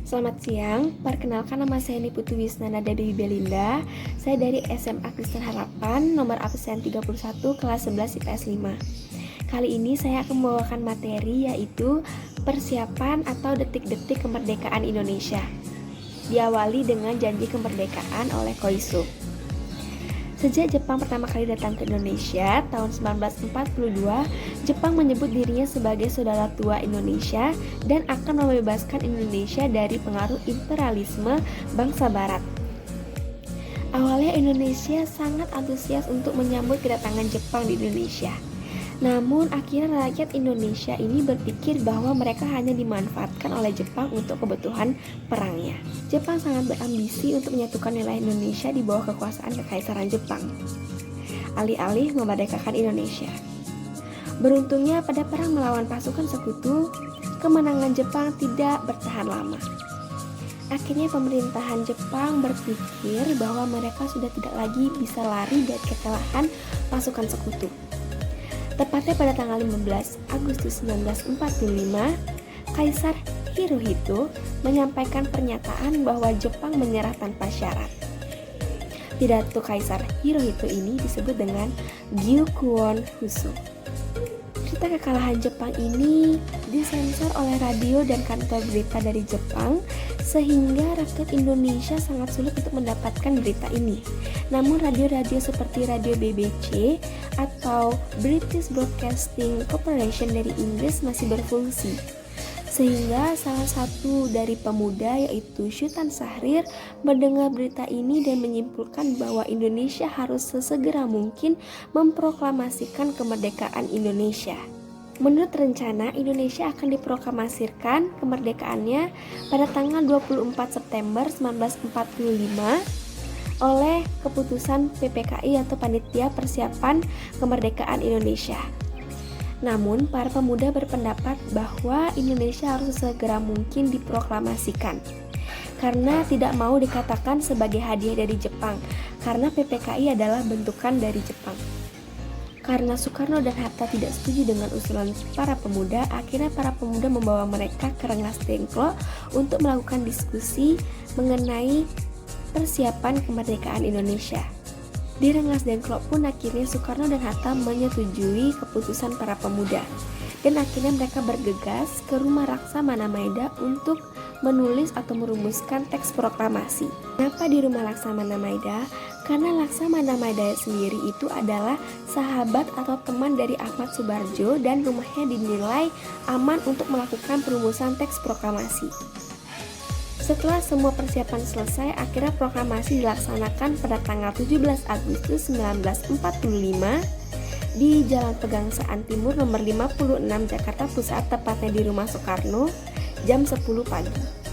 Selamat siang, perkenalkan nama saya Niputu Wisnana Dewi Belinda. Saya dari SMA Kristen Harapan, nomor absen 31, kelas 11 IPS 5. Kali ini saya akan membawakan materi yaitu persiapan atau detik-detik kemerdekaan Indonesia. Diawali dengan janji kemerdekaan oleh Koiso. Sejak Jepang pertama kali datang ke Indonesia tahun 1942, Jepang menyebut dirinya sebagai saudara tua Indonesia dan akan membebaskan Indonesia dari pengaruh imperialisme bangsa barat. Awalnya Indonesia sangat antusias untuk menyambut kedatangan Jepang di Indonesia. Namun akhirnya rakyat Indonesia ini berpikir bahwa mereka hanya dimanfaatkan oleh Jepang untuk kebutuhan perangnya. Jepang sangat berambisi untuk menyatukan wilayah Indonesia di bawah kekuasaan Kekaisaran Jepang, alih-alih memerdekakan Indonesia. Beruntungnya pada perang melawan pasukan sekutu, kemenangan Jepang tidak bertahan lama. Akhirnya pemerintahan Jepang berpikir bahwa mereka sudah tidak lagi bisa lari dari kekalahan pasukan sekutu. Tepatnya pada tanggal 15 Agustus 1945, Kaisar Hirohito menyampaikan pernyataan bahwa Jepang menyerah tanpa syarat. Pidato Kaisar Hirohito ini disebut dengan Gyukuon Huso. Cerita kekalahan Jepang ini disensor oleh radio dan kantor berita dari Jepang, sehingga rakyat Indonesia sangat sulit untuk mendapatkan berita ini. Namun radio-radio seperti radio BBC atau British Broadcasting Corporation dari Inggris masih berfungsi. Sehingga salah satu dari pemuda yaitu Sultan Syahrir mendengar berita ini dan menyimpulkan bahwa Indonesia harus sesegera mungkin memproklamasikan kemerdekaan Indonesia. Menurut rencana, Indonesia akan diproklamasikan kemerdekaannya pada tanggal 24 September 1945 oleh keputusan PPKI atau Panitia Persiapan Kemerdekaan Indonesia. Namun, para pemuda berpendapat bahwa Indonesia harus segera mungkin diproklamasikan karena tidak mau dikatakan sebagai hadiah dari Jepang, karena PPKI adalah bentukan dari Jepang. Karena Soekarno dan Hatta tidak setuju dengan usulan para pemuda, akhirnya para pemuda membawa mereka ke Rengas Dengklok untuk melakukan diskusi mengenai persiapan kemerdekaan Indonesia. Di Rengas Dengklok pun akhirnya Soekarno dan Hatta menyetujui keputusan para pemuda. Dan akhirnya mereka bergegas ke rumah Laksamana Maeda untuk menulis atau merumuskan teks proklamasi. Kenapa di rumah Laksamana Maeda? Karena Laksamana Maeda sendiri itu adalah sahabat atau teman dari Ahmad Subarjo dan rumahnya dinilai aman untuk melakukan perumusan teks proklamasi. Setelah semua persiapan selesai, akhirnya proklamasi dilaksanakan pada tanggal 17 Agustus 1945 di Jalan Pegangsaan Timur nomor 56 Jakarta Pusat, tepatnya di rumah Soekarno, jam 10 pagi.